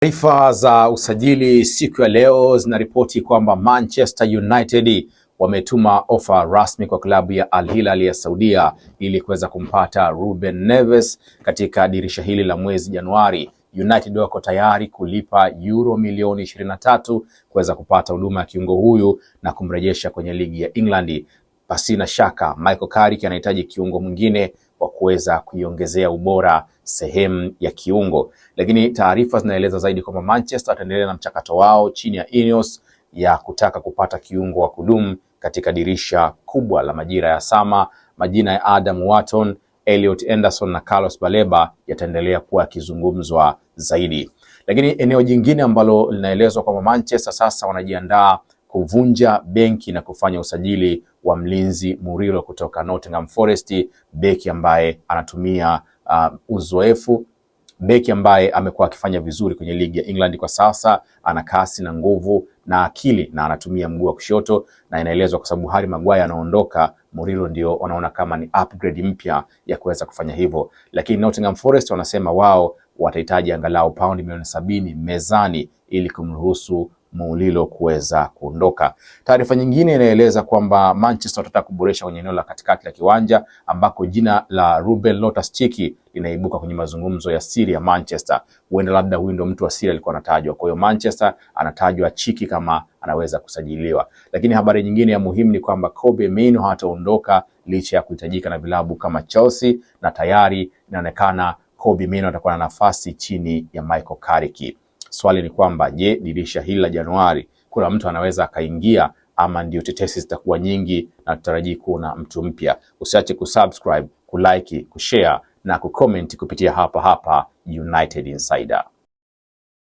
Taarifa za usajili siku ya leo zinaripoti kwamba Manchester United wametuma ofa rasmi kwa klabu ya Al Hilal ya Saudia ili kuweza kumpata Ruben Neves katika dirisha hili la mwezi Januari. United wako tayari kulipa euro milioni 23 kuweza kupata huduma ya kiungo huyu na kumrejesha kwenye ligi ya England. Pasina shaka Michael Carrick anahitaji kiungo mwingine wa kuweza kuiongezea ubora sehemu ya kiungo, lakini taarifa zinaeleza zaidi kwamba Manchester wataendelea na mchakato wao chini ya Ineos ya kutaka kupata kiungo wa kudumu katika dirisha kubwa la majira ya sama. Majina ya Adam Wharton, Elliot Anderson na Carlos Baleba yataendelea kuwa yakizungumzwa zaidi. Lakini eneo jingine ambalo linaelezwa kwamba Manchester sasa wanajiandaa kuvunja benki na kufanya usajili wa mlinzi Murillo kutoka Nottingham Forest, beki ambaye anatumia uzoefu, beki ambaye amekuwa akifanya vizuri kwenye ligi ya England kwa sasa, ana kasi na nguvu na akili na anatumia mguu wa kushoto, na inaelezwa kwa sababu Harry Maguire anaondoka, Murillo ndio wanaona kama ni upgrade mpya ya kuweza kufanya hivyo. Lakini Nottingham Forest wanasema wao watahitaji angalau paundi milioni 70 mezani ili kumruhusu Murillo kuweza kuondoka. Taarifa nyingine inaeleza kwamba Manchester watataka kuboresha kwenye eneo la katikati la kiwanja ambako jina la Ruben Loftus-Cheek linaibuka kwenye mazungumzo ya siri ya Manchester. Huenda labda huyu ndo mtu wa siri alikuwa anatajwa. Kwa hiyo Manchester anatajwa Cheek kama anaweza kusajiliwa. Lakini habari nyingine ya muhimu ni kwamba Kobbie Mainoo hataondoka licha ya kuhitajika na vilabu kama Chelsea, na tayari inaonekana Kobbie Mainoo atakuwa na nafasi chini ya Michael Carrick. Swali ni kwamba je, dirisha hili la Januari kuna mtu anaweza akaingia ama ndio tetesi zitakuwa nyingi na tutarajii kuona mtu mpya? Usiache kusubscribe, kulike, kushare na kucomment kupitia hapa United Insider.